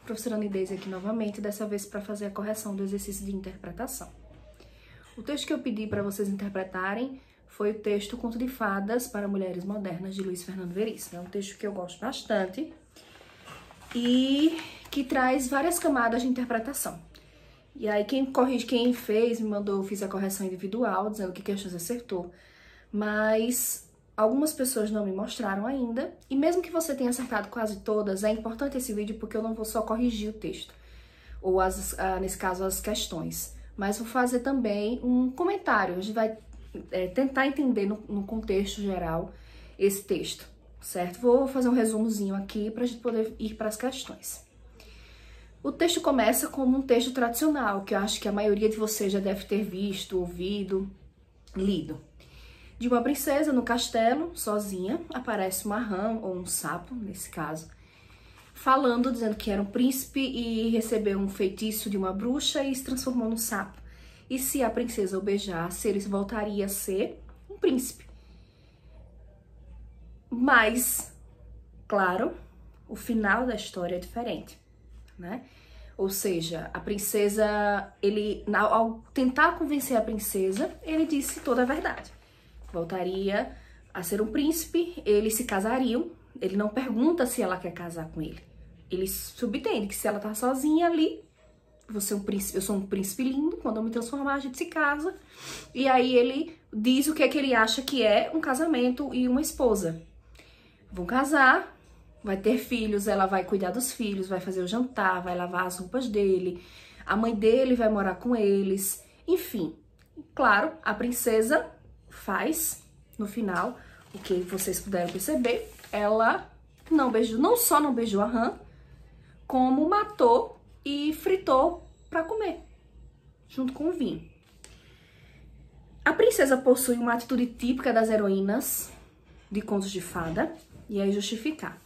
Professora Nideise aqui novamente, dessa vez para fazer a correção do exercício de interpretação. O texto que eu pedi para vocês interpretarem foi o texto Conto de Fadas para Mulheres Modernas, de Luiz Fernando Veríssimo. É um texto que eu gosto bastante e que traz várias camadas de interpretação. E aí quem fez, me mandou, eu fiz a correção individual, dizendo que questões acertou, mas algumas pessoas não me mostraram ainda, e mesmo que você tenha acertado quase todas, é importante esse vídeo porque eu não vou só corrigir o texto, ou nesse caso as questões, mas vou fazer também um comentário. A gente vai tentar entender no contexto geral esse texto, certo? Vou fazer um resumozinho aqui para a gente poder ir para as questões. O texto começa como um texto tradicional, que eu acho que a maioria de vocês já deve ter visto, ouvido, lido. De uma princesa no castelo, sozinha, aparece uma rã, ou um sapo, nesse caso, falando, dizendo que era um príncipe e recebeu um feitiço de uma bruxa e se transformou num sapo. E se a princesa o beijasse, ele voltaria a ser um príncipe. Mas, claro, o final da história é diferente, né? Ou seja, a princesa, ao tentar convencer a princesa, ele disse toda a verdade. Voltaria a ser um príncipe, eles se casariam, ele não pergunta se ela quer casar com ele. Ele subentende que se ela tá sozinha ali, você é um príncipe, eu sou um príncipe lindo, quando eu me transformar a gente se casa. E aí ele diz o que é que ele acha que é um casamento e uma esposa. Vão casar, vai ter filhos, ela vai cuidar dos filhos, vai fazer o jantar, vai lavar as roupas dele, a mãe dele vai morar com eles, enfim. Claro, a princesa faz, no final, o que vocês puderam perceber, ela não só não beijou a rã, como matou e fritou para comer, junto com o vinho. A princesa possui uma atitude típica das heroínas de contos de fada, e aí justificar.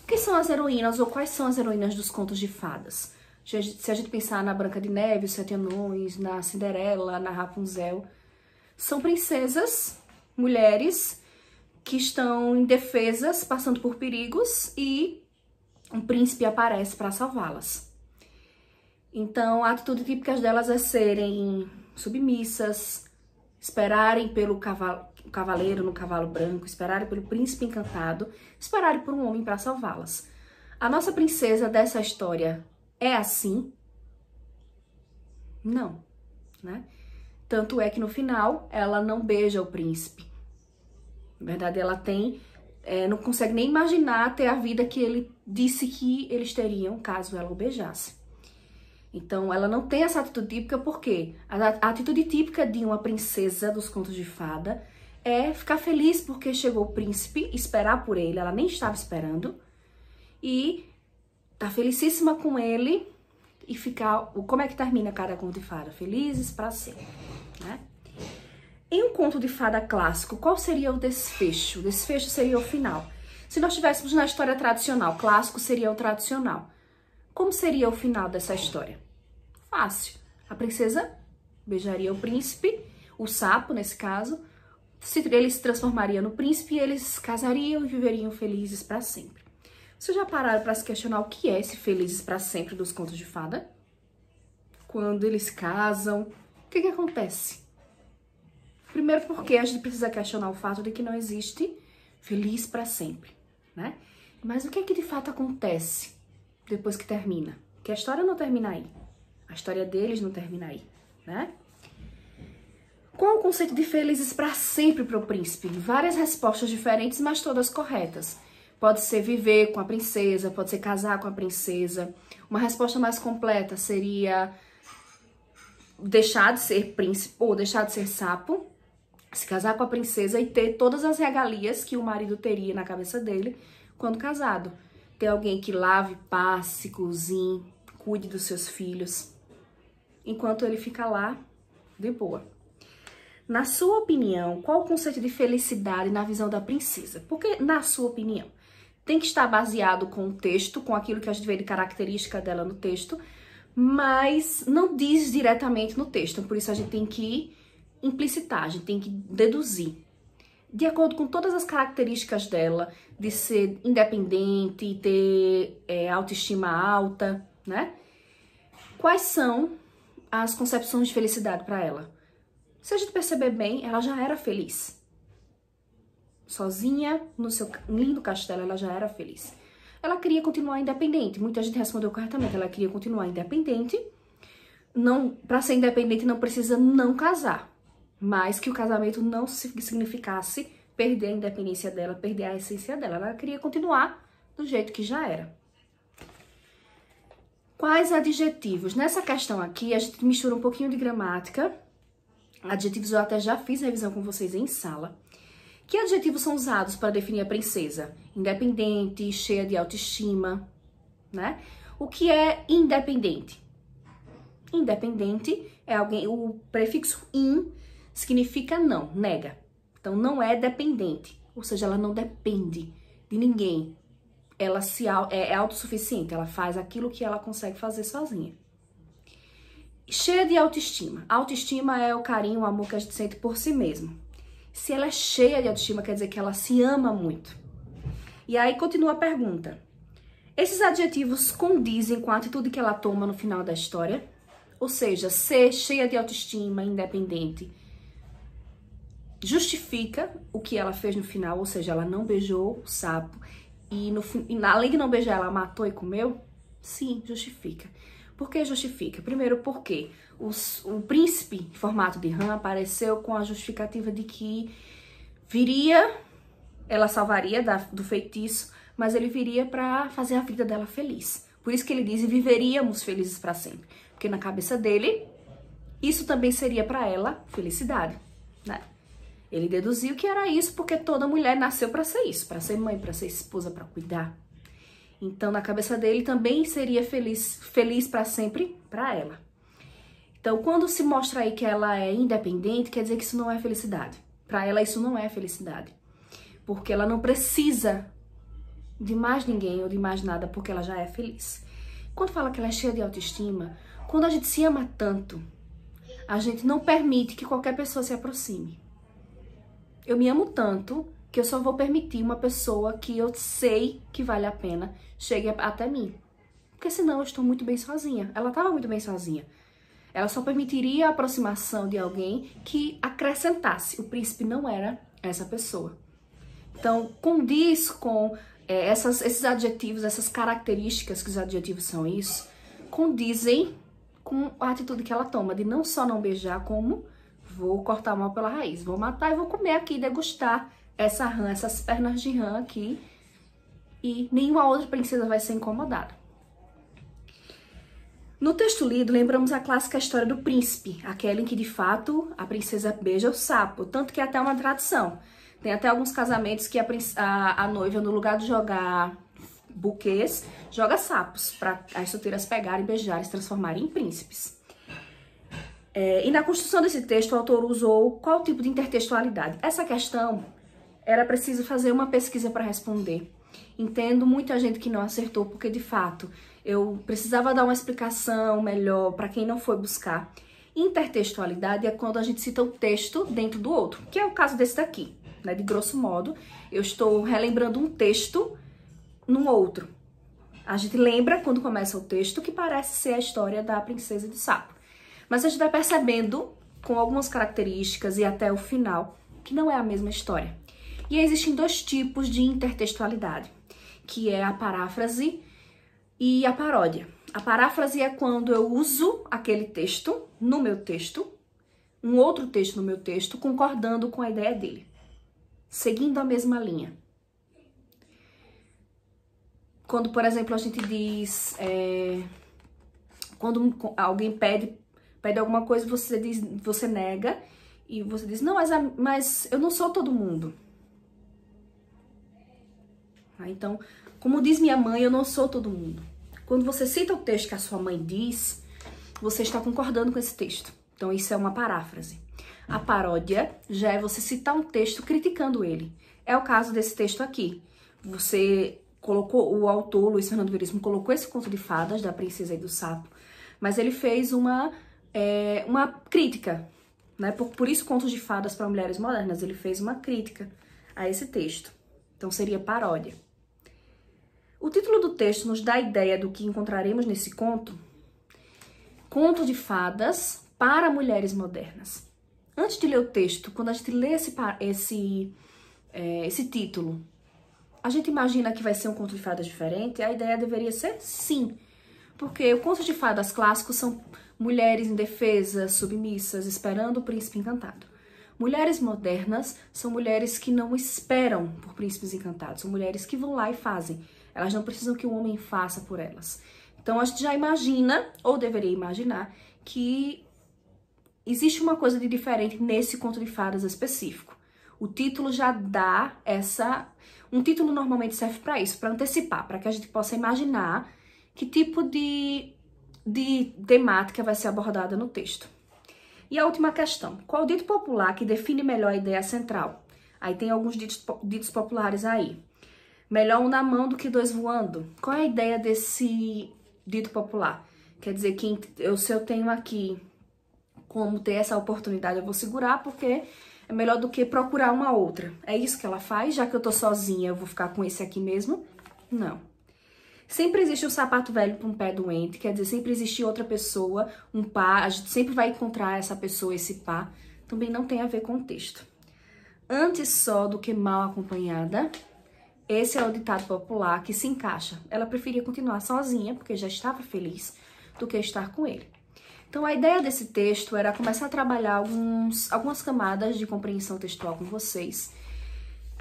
O que são as heroínas, ou quais são as heroínas dos contos de fadas? Se a gente pensar na Branca de Neve, os Sete Anões, na Cinderela, na Rapunzel, são princesas, mulheres, que estão indefesas, passando por perigos, e um príncipe aparece para salvá-las. Então, a atitude típica delas é serem submissas, esperarem pelo cavaleiro no cavalo branco, esperarem pelo príncipe encantado, esperarem por um homem para salvá-las. A nossa princesa dessa história é assim? Não, né? Tanto é que no final ela não beija o príncipe. Na verdade, ela não consegue nem imaginar ter a vida que ele disse que eles teriam caso ela o beijasse. Então, ela não tem essa atitude típica porque a atitude típica de uma princesa dos contos de fada é ficar feliz porque chegou o príncipe, esperar por ele, ela nem estava esperando, e tá felicíssima com ele e ficar... Como é que termina cada conto de fada? Felizes para sempre, né? Em um conto de fada clássico, qual seria o desfecho? O desfecho seria o final. Se nós estivéssemos na história tradicional, clássico seria o tradicional. Como seria o final dessa história? Fácil. A princesa beijaria o príncipe, o sapo nesse caso, ele se transformaria no príncipe e eles casariam e viveriam felizes para sempre. Vocês já pararam para se questionar o que é esse felizes para sempre dos contos de fada? Quando eles casam, o que acontece? Primeiro porque a gente precisa questionar o fato de que não existe feliz para sempre, né? Mas o que é que de fato acontece depois que termina? Porque a história não termina aí. A história deles não termina aí, né? Qual o conceito de felizes para sempre para o príncipe? Várias respostas diferentes, mas todas corretas. Pode ser viver com a princesa, pode ser casar com a princesa. Uma resposta mais completa seria deixar de ser príncipe ou deixar de ser sapo, se casar com a princesa e ter todas as regalias que o marido teria na cabeça dele quando casado. Ter alguém que lave, passe, cozinhe, cuide dos seus filhos, enquanto ele fica lá de boa. Na sua opinião, qual o conceito de felicidade na visão da princesa? Porque, na sua opinião, tem que estar baseado com o texto, com aquilo que a gente vê de característica dela no texto, mas não diz diretamente no texto. Por isso a gente tem que implicitar, a gente tem que deduzir. De acordo com todas as características dela, de ser independente, ter autoestima alta, né? Quais são as concepções de felicidade para ela? Se a gente perceber bem, ela já era feliz. Sozinha, no seu lindo castelo, ela já era feliz. Ela queria continuar independente. Muita gente respondeu corretamente. Ela queria continuar independente. Para ser independente não precisa não casar. Mas que o casamento não significasse perder a independência dela, perder a essência dela. Ela queria continuar do jeito que já era. Quais adjetivos? Nessa questão aqui, a gente mistura um pouquinho de gramática. Adjetivos eu até já fiz revisão com vocês em sala. Que adjetivos são usados para definir a princesa? Independente, cheia de autoestima, né? O que é independente? Independente é alguém, o prefixo in significa não, nega. Então não é dependente, ou seja, ela não depende de ninguém. Ela é autossuficiente, ela faz aquilo que ela consegue fazer sozinha. Cheia de autoestima. Autoestima é o carinho, o amor que a gente sente por si mesmo. Se ela é cheia de autoestima, quer dizer que ela se ama muito. E aí continua a pergunta. Esses adjetivos condizem com a atitude que ela toma no final da história? Ou seja, ser cheia de autoestima, independente, justifica o que ela fez no final, ou seja, ela não beijou o sapo e além de não beijar, ela matou e comeu? Sim, justifica. Por que justifica? Primeiro, porque o príncipe em formato de rã apareceu com a justificativa de que ela salvaria do feitiço, mas ele viria para fazer a vida dela feliz. Por isso que ele diz, viveríamos felizes para sempre. Porque na cabeça dele, isso também seria para ela felicidade, né? Ele deduziu que era isso porque toda mulher nasceu para ser isso, para ser mãe, para ser esposa, para cuidar. Então, na cabeça dele também seria feliz para sempre para ela. Então, quando se mostra aí que ela é independente, quer dizer que isso não é felicidade. Para ela, isso não é felicidade. Porque ela não precisa de mais ninguém ou de mais nada, porque ela já é feliz. Quando fala que ela é cheia de autoestima, quando a gente se ama tanto, a gente não permite que qualquer pessoa se aproxime. Eu me amo tanto que eu só vou permitir uma pessoa que eu sei que vale a pena chegue até mim. Porque senão eu estou muito bem sozinha. Ela estava muito bem sozinha. Ela só permitiria a aproximação de alguém que acrescentasse. O príncipe não era essa pessoa. Então, condiz com esses adjetivos, essas características, que os adjetivos são isso, condizem com a atitude que ela toma, de não só não beijar, como vou cortar a mão pela raiz, vou matar e vou comer aqui, degustar essa rã, essas pernas de rã aqui, e nenhuma outra princesa vai ser incomodada. No texto lido, lembramos a clássica história do príncipe, aquela em que, de fato, a princesa beija o sapo, tanto que é até uma tradição. Tem até alguns casamentos que a noiva, no lugar de jogar buquês, joga sapos, para as solteiras pegarem, beijarem e se transformarem em príncipes. E na construção desse texto, o autor usou qual tipo de intertextualidade? Essa questão era preciso fazer uma pesquisa para responder. Entendo muita gente que não acertou, porque de fato eu precisava dar uma explicação melhor para quem não foi buscar. Intertextualidade é quando a gente cita o texto dentro do outro, que é o caso desse daqui, né? De grosso modo, eu estou relembrando um texto num outro. A gente lembra quando começa o texto que parece ser a história da princesa do sapo. Mas a gente vai percebendo, com algumas características e até o final, que não é a mesma história. E existem dois tipos de intertextualidade, que é a paráfrase e a paródia. A paráfrase é quando eu uso aquele texto no meu texto, um outro texto no meu texto, concordando com a ideia dele, seguindo a mesma linha. Quando, por exemplo, a gente diz... quando alguém pede alguma coisa, você nega e você diz, não, mas eu não sou todo mundo. Então, como diz minha mãe, eu não sou todo mundo. Quando você cita o texto que a sua mãe diz, você está concordando com esse texto. Então, isso é uma paráfrase. A paródia já é você citar um texto criticando ele. É o caso desse texto aqui. Você colocou, o autor, Luiz Fernando Veríssimo, colocou esse conto de fadas da princesa e do sapo, mas ele fez uma crítica, né? Por isso, Contos de Fadas para Mulheres Modernas, ele fez uma crítica a esse texto. Então, seria paródia. O título do texto nos dá a ideia do que encontraremos nesse conto. Conto de fadas para mulheres modernas. Antes de ler o texto, quando a gente lê esse título, a gente imagina que vai ser um conto de fadas diferente? A ideia deveria ser sim. Porque o conto de fadas clássicos são mulheres indefesas, submissas, esperando o príncipe encantado. Mulheres modernas são mulheres que não esperam por príncipes encantados, são mulheres que vão lá e fazem. Elas não precisam que o homem faça por elas. Então a gente já imagina, ou deveria imaginar, que existe uma coisa de diferente nesse conto de fadas específico. O título já dá essa... Um título normalmente serve para isso, para antecipar, para que a gente possa imaginar que tipo de temática vai ser abordada no texto. E a última questão, qual o dito popular que define melhor a ideia central? Aí tem alguns ditos populares aí. Melhor um na mão do que dois voando. Qual é a ideia desse dito popular? Quer dizer que se eu tenho aqui como ter essa oportunidade, eu vou segurar porque é melhor do que procurar uma outra. É isso que ela faz? Já que eu tô sozinha, eu vou ficar com esse aqui mesmo? Não. Sempre existe um sapato velho para um pé doente, quer dizer, sempre existe outra pessoa, um par, a gente sempre vai encontrar essa pessoa, esse par. Também não tem a ver com o texto. Antes só do que mal acompanhada, esse é o ditado popular que se encaixa. Ela preferia continuar sozinha, porque já estava feliz, do que estar com ele. Então, a ideia desse texto era começar a trabalhar algumas camadas de compreensão textual com vocês.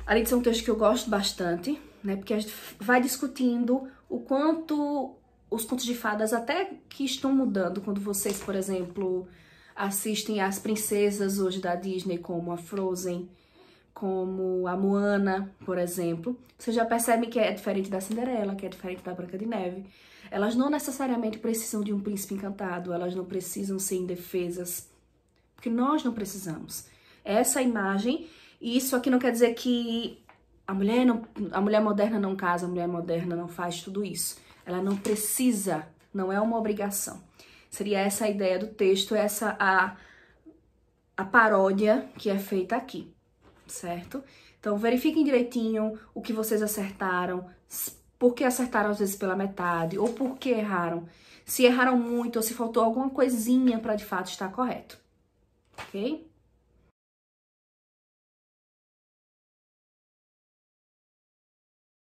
Além de ser um texto que eu gosto bastante, né? Porque a gente vai discutindo o quanto os contos de fadas até que estão mudando quando vocês, por exemplo, assistem às princesas hoje da Disney, como a Frozen, como a Moana, por exemplo. Vocês já percebem que é diferente da Cinderela, que é diferente da Branca de Neve. Elas não necessariamente precisam de um príncipe encantado, elas não precisam ser indefesas, porque nós não precisamos. Essa imagem, e isso aqui não quer dizer que a mulher moderna não casa, a mulher moderna não faz tudo isso. Ela não precisa, não é uma obrigação. Seria essa a ideia do texto, essa a paródia que é feita aqui, certo? Então verifiquem direitinho o que vocês acertaram, por que acertaram às vezes pela metade, ou por que erraram. Se erraram muito, ou se faltou alguma coisinha para de fato estar correto, ok?